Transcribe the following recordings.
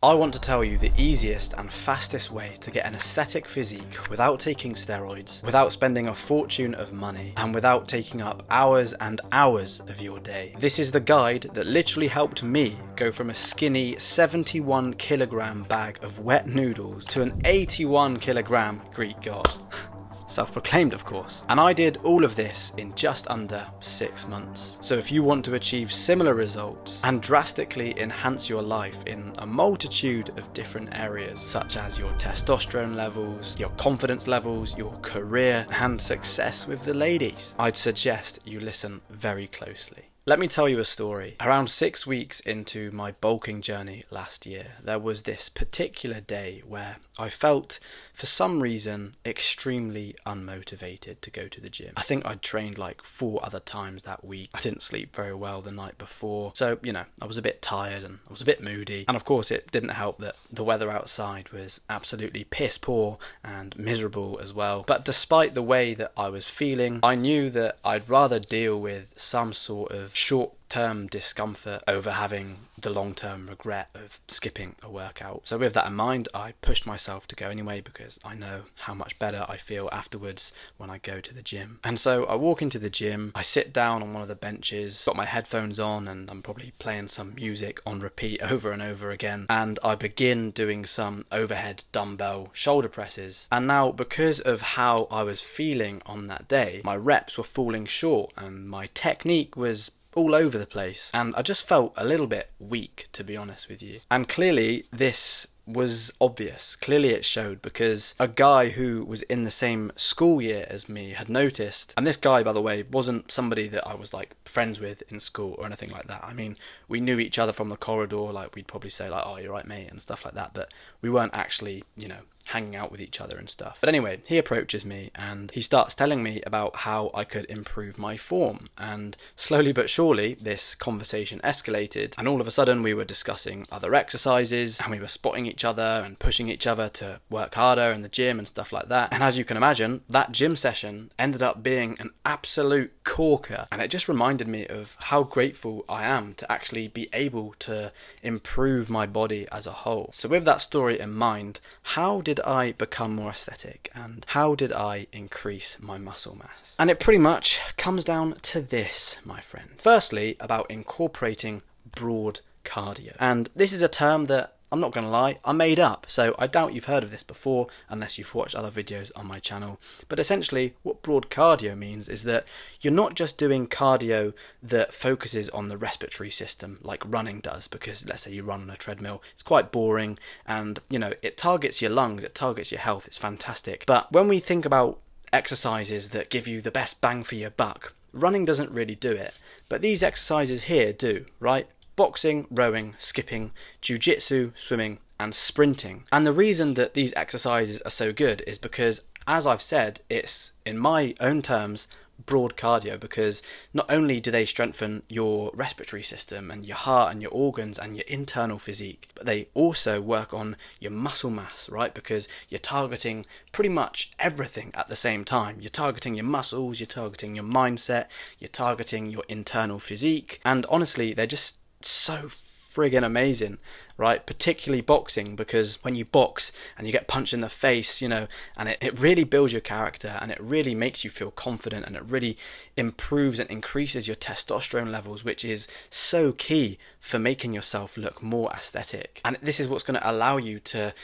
I want to tell you the easiest and fastest way to get an aesthetic physique without taking steroids, without spending a fortune of money, and without taking up hours and hours of your day. This is the guide that literally helped me go from a skinny 71 kilogram bag of wet noodles to an 81 kilogram Greek god. Self-proclaimed, of course. And I did all of this in just under 6 months. So if you want to achieve similar results and drastically enhance your life in a multitude of different areas, such as your testosterone levels, your confidence levels, your career, and success with the ladies, I'd suggest you listen very closely. Let me tell you a story. Around 6 weeks into my bulking journey last year, there was this particular day where I felt, for some reason, extremely unmotivated to go to the gym. I think I'd trained like 4 other times that week. I didn't sleep very well the night before. So, I was a bit tired and I was a bit moody. And of course, it didn't help that the weather outside was absolutely piss poor and miserable as well. But despite the way that I was feeling, I knew that I'd rather deal with some sort of short-term discomfort over having the long-term regret of skipping a workout. So with that in mind, I pushed myself to go anyway because I know how much better I feel afterwards when I go to the gym. And so I walk into the gym, I sit down on one of the benches, got my headphones on, and I'm probably playing some music on repeat over and over again, and I begin doing some overhead dumbbell shoulder presses. And now, because of how I was feeling on that day, my reps were falling short and my technique was all over the place, and I just felt a little bit weak, to be honest with you. And clearly this was obvious. Clearly it showed, because a guy who was in the same school year as me had noticed. And this guy, by the way, wasn't somebody that I was like friends with in school or anything like that. I mean, we knew each other from the corridor, like we'd probably say like, "Oh, you're right, mate," and stuff like that, but we weren't actually, hanging out with each other and stuff. But anyway, he approaches me and he starts telling me about how I could improve my form. And slowly but surely, this conversation escalated, and all of a sudden we were discussing other exercises, and we were spotting each other and pushing each other to work harder in the gym and stuff like that. And as you can imagine, that gym session ended up being an absolute corker, and it just reminded me of how grateful I am to actually be able to improve my body as a whole. So with that story in mind, how did I become more aesthetic, and how did I increase my muscle mass? And it pretty much comes down to this, my friend. Firstly, about incorporating broad cardio. And this is a term that, I'm not going to lie, I made up, so I doubt you've heard of this before unless you've watched other videos on my channel. But essentially, what broad cardio means is that you're not just doing cardio that focuses on the respiratory system like running does, because let's say you run on a treadmill, it's quite boring, and it targets your lungs, it targets your health, it's fantastic. But when we think about exercises that give you the best bang for your buck, running doesn't really do it, but these exercises here do, right? Boxing, rowing, skipping, jiu-jitsu, swimming, and sprinting. And the reason that these exercises are so good is because, as I've said, it's, in my own terms, broad cardio, because not only do they strengthen your respiratory system and your heart and your organs and your internal physique, but they also work on your muscle mass, right? Because you're targeting pretty much everything at the same time. You're targeting your muscles, you're targeting your mindset, you're targeting your internal physique, and honestly, they're just so friggin' amazing, right? Particularly boxing, because when you box and you get punched in the face, and it really builds your character, and it really makes you feel confident, and it really improves and increases your testosterone levels, which is so key for making yourself look more aesthetic. And this is what's going to allow you to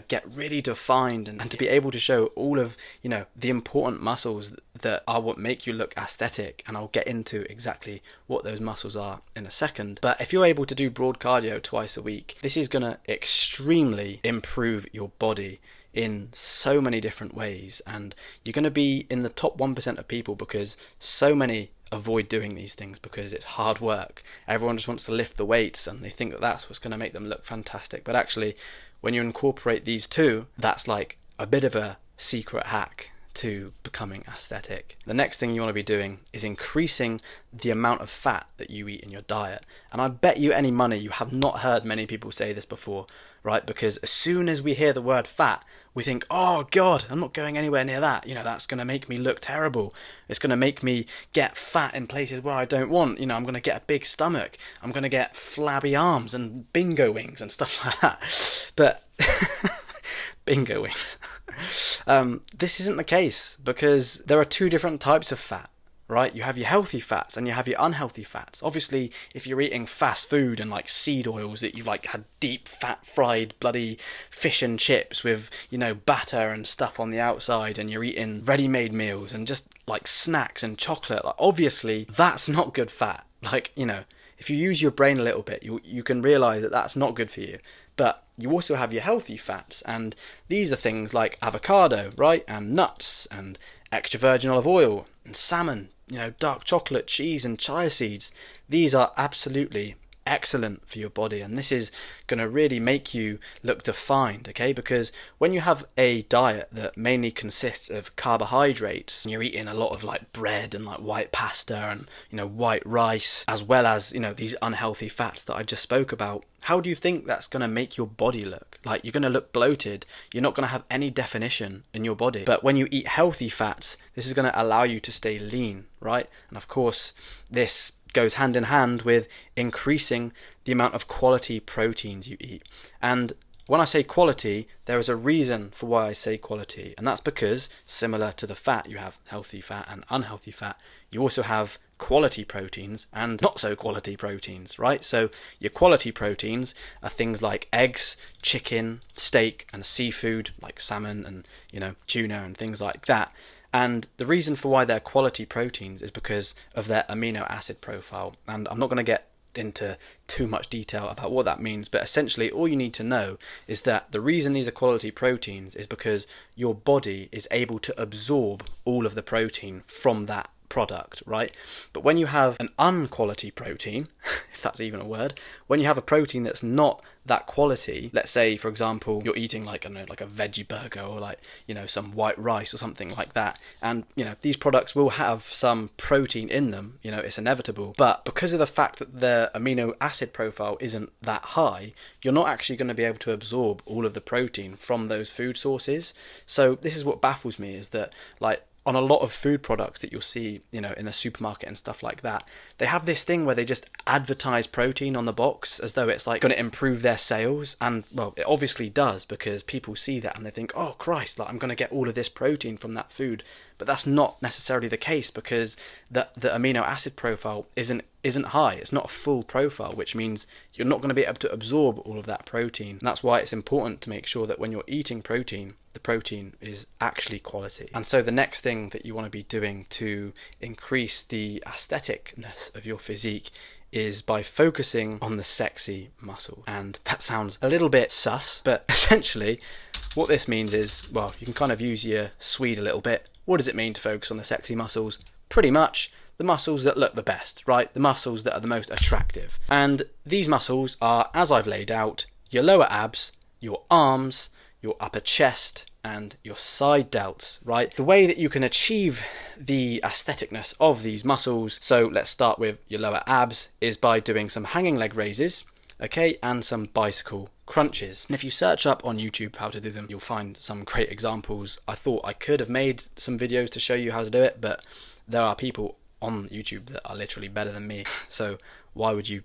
get really defined and to be able to show all of the important muscles that are what make you look aesthetic. And I'll get into exactly what those muscles are in a second. But if you're able to do broad cardio twice a week, this is going to extremely improve your body in so many different ways, and you're going to be in the top 1% of people, because so many avoid doing these things because it's hard work. Everyone just wants to lift the weights and they think that that's what's going to make them look fantastic. But actually, when you incorporate these two, that's like a bit of a secret hack to becoming aesthetic. The next thing you want to be doing is increasing the amount of fat that you eat in your diet. And I bet you any money you have not heard many people say this before, right? Because as soon as we hear the word fat, we think, oh God, I'm not going anywhere near that. That's going to make me look terrible. It's going to make me get fat in places where I don't want. I'm going to get a big stomach. I'm going to get flabby arms and bingo wings and stuff like that. But bingo wings. This isn't the case, because there are two different types of fat. Right? You have your healthy fats and you have your unhealthy fats. Obviously, if you're eating fast food and like seed oils that you've like had deep fat fried bloody fish and chips with, batter and stuff on the outside, and you're eating ready-made meals and just like snacks and chocolate, like obviously that's not good fat. Like, if you use your brain a little bit, you can realize that that's not good for you. But you also have your healthy fats, and these are things like avocado, right? And nuts and extra virgin olive oil and salmon, dark chocolate, cheese and chia seeds. These are absolutely excellent for your body, and this is going to really make you look defined, okay? Because when you have a diet that mainly consists of carbohydrates, and you're eating a lot of like bread and like white pasta and white rice, as well as these unhealthy fats that I just spoke about, how do you think that's going to make your body look? Like, you're going to look bloated. You're not going to have any definition in your body. But when you eat healthy fats, this is going to allow you to stay lean, right? And of course, this goes hand in hand with increasing the amount of quality proteins you eat. And when I say quality, there is a reason for why I say quality, and that's because, similar to the fat, you have healthy fat and unhealthy fat, you also have quality proteins and not so quality proteins, right? So your quality proteins are things like eggs, chicken, steak and seafood like salmon and tuna and things like that. And the reason for why they're quality proteins is because of their amino acid profile. And I'm not going to get into too much detail about what that means, but essentially all you need to know is that the reason these are quality proteins is because your body is able to absorb all of the protein from that product, right? But when you have an unquality protein, if that's even a word, when you have a protein that's not that quality, let's say for example you're eating like a veggie burger or some white rice or something like that, and these products will have some protein in them, it's inevitable, but because of the fact that their amino acid profile isn't that high, you're not actually going to be able to absorb all of the protein from those food sources. So this is what baffles me, is that on a lot of food products that you'll see, in the supermarket and stuff like that, they have this thing where they just advertise protein on the box as though it's like going to improve their sales. And well, it obviously does, because people see that and they think, oh Christ, I'm going to get all of this protein from that food. But that's not necessarily the case, because the amino acid profile isn't high. It's not a full profile, which means you're not going to be able to absorb all of that protein. And that's why it's important to make sure that when you're eating protein, the protein is actually quality. And so the next thing that you want to be doing to increase the aestheticness of your physique is by focusing on the sexy muscle. And that sounds a little bit sus, but essentially what this means is, well, you can kind of use your Swede a little bit. What does it mean to focus on the sexy muscles? Pretty much the muscles that look the best, right? The muscles that are the most attractive. And these muscles are, as I've laid out, your lower abs, your arms, your upper chest, and your side delts, right? The way that you can achieve the aestheticness of these muscles, so let's start with your lower abs, is by doing some hanging leg raises, okay, and some bicycle crunches. And if you search up on YouTube how to do them, you'll find some great examples. I thought I could have made some videos to show you how to do it, but there are people on YouTube that are literally better than me, so why would you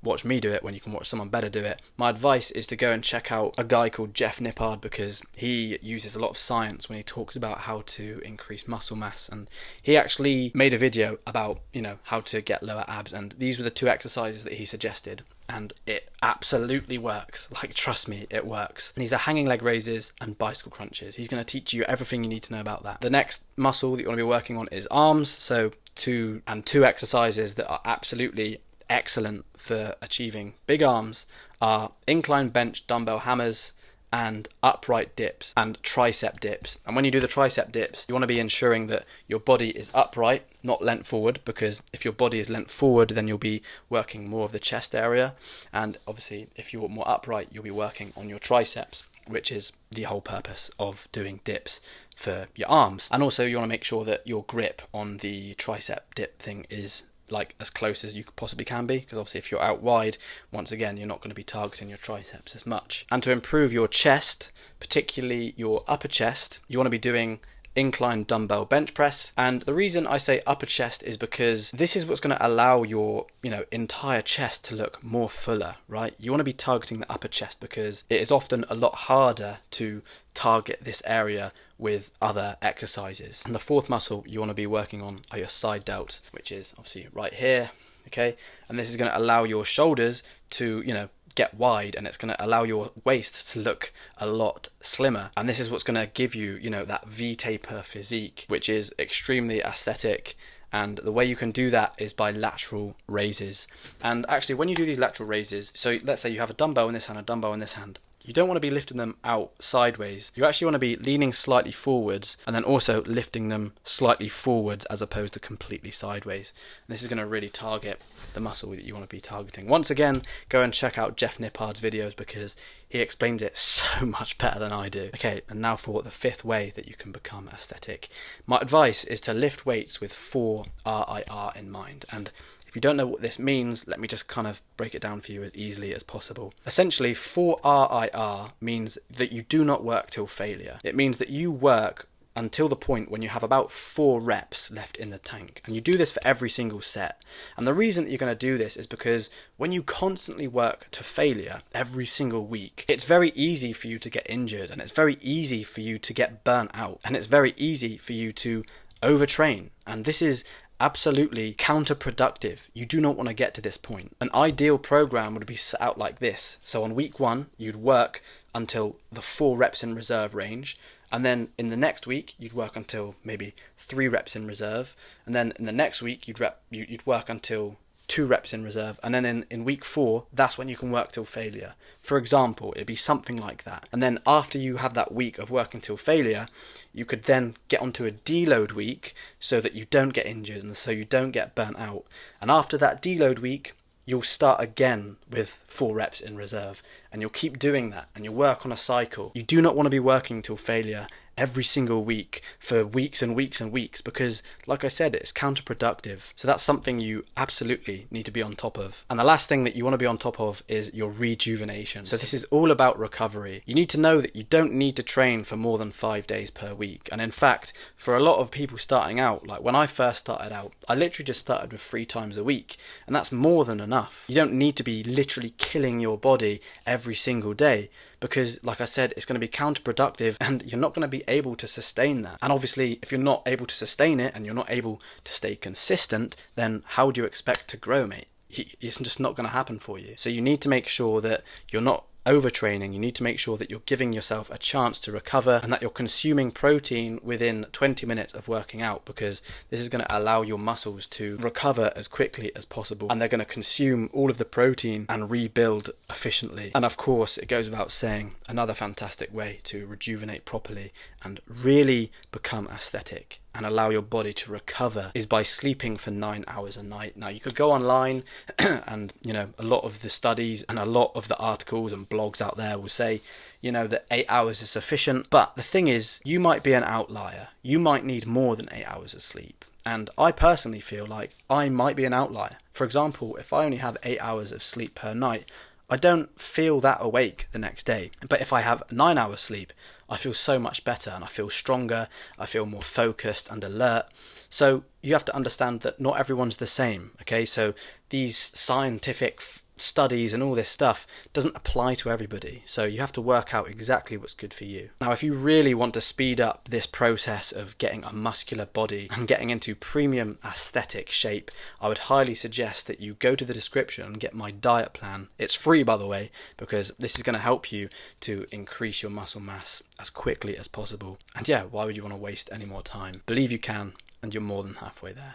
watch me do it when you can watch someone better do it? My advice is to go and check out a guy called Jeff Nippard, because he uses a lot of science when he talks about how to increase muscle mass, and he actually made a video about how to get lower abs, and these were the two exercises that he suggested, and it absolutely works. Trust me, it works. And these are hanging leg raises and bicycle crunches. He's going to teach you everything you need to know about that. The next muscle that you want to be working on is arms, so two exercises that are absolutely excellent for achieving big arms are incline bench dumbbell hammers and upright dips and tricep dips. And when you do the tricep dips, you want to be ensuring that your body is upright, not leant forward, because if your body is leant forward, then you'll be working more of the chest area, and obviously if you're more upright, you'll be working on your triceps. which is the whole purpose of doing dips for your arms. And also you want to make sure that your grip on the tricep dip thing is like as close as you possibly can be, because obviously if you're out wide, once again, you're not going to be targeting your triceps as much. And to improve your chest, particularly your upper chest, you want to be doing incline dumbbell bench press. And the reason I say upper chest is because this is what's going to allow your entire chest to look more fuller, right? You want to be targeting the upper chest because it is often a lot harder to target this area with other exercises. And the fourth muscle you want to be working on are your side delts, which is obviously right here, okay? And this is going to allow your shoulders to get wide, and it's going to allow your waist to look a lot slimmer. And this is what's going to give you, that V-taper physique, which is extremely aesthetic. And the way you can do that is by lateral raises. And actually, when you do these lateral raises, so let's say you have a dumbbell in this hand, a dumbbell in this hand, you don't want to be lifting them out sideways. You actually want to be leaning slightly forwards and then also lifting them slightly forwards as opposed to completely sideways. And this is going to really target the muscle that you want to be targeting. Once again, go and check out Jeff Nippard's videos because he explains it so much better than I do. Okay, and now for the fifth way that you can become aesthetic. My advice is to lift weights with 4 RIR in mind. And if you don't know what this means, let me just kind of break it down for you as easily as possible. Essentially, 4 RIR means that you do not work till failure. It means that you work until the point when you have about 4 reps left in the tank. And you do this for every single set. And the reason that you're going to do this is because when you constantly work to failure every single week, it's very easy for you to get injured, and it's very easy for you to get burnt out, and it's very easy for you to overtrain. And this is absolutely counterproductive. You do not want to get to this point. An ideal program would be set out like this. So on week 1, you'd work until the 4 reps in reserve range. And then in the next week, you'd work until maybe 3 reps in reserve. And then in the next week, you'd work until 2 reps in reserve. And then in week 4, that's when you can work till failure. For example, it'd be something like that. And then after you have that week of working till failure, you could then get onto a deload week so that you don't get injured and so you don't get burnt out. And after that deload week, you'll start again with 4 reps in reserve, and you'll keep doing that, and you'll work on a cycle. You do not want to be working till failure every single week for weeks and weeks and weeks because, like I said, it's counterproductive. So that's something you absolutely need to be on top of. And the last thing that you want to be on top of is your rejuvenation. So this is all about recovery. You need to know that you don't need to train for more than 5 days per week. And in fact, for a lot of people starting out, like when I first started out, I literally just started with 3 times a week, and that's more than enough. You don't need to be literally killing your body every single day, because like I said, it's going to be counterproductive and you're not going to be able to sustain that. And obviously, if you're not able to sustain it and you're not able to stay consistent, then how do you expect to grow, mate? It's just not going to happen for you. So you need to make sure that you're not overtraining. You need to make sure that you're giving yourself a chance to recover and that you're consuming protein within 20 minutes of working out, because this is going to allow your muscles to recover as quickly as possible, and they're going to consume all of the protein and rebuild efficiently. And of course, it goes without saying, another fantastic way to rejuvenate properly and really become aesthetic and allow your body to recover is by sleeping for 9 hours a night. Now, you could go online and, a lot of the studies and a lot of the articles and blogs out there will say, that 8 hours is sufficient. But the thing is, you might be an outlier. You might need more than 8 hours of sleep. And I personally feel like I might be an outlier. For example, if I only have 8 hours of sleep per night, I don't feel that awake the next day. But if I have 9 hours sleep, I feel so much better and I feel stronger, I feel more focused and alert. So you have to understand that not everyone's the same, okay? So these scientific studies and all this stuff doesn't apply to everybody. So you have to work out exactly what's good for you. Now, if you really want to speed up this process of getting a muscular body and getting into premium aesthetic shape, I would highly suggest that you go to the description and get my diet plan. It's free, by the way, because this is going to help you to increase your muscle mass as quickly as possible. And yeah, why would you want to waste any more time? Believe you can, and you're more than halfway there.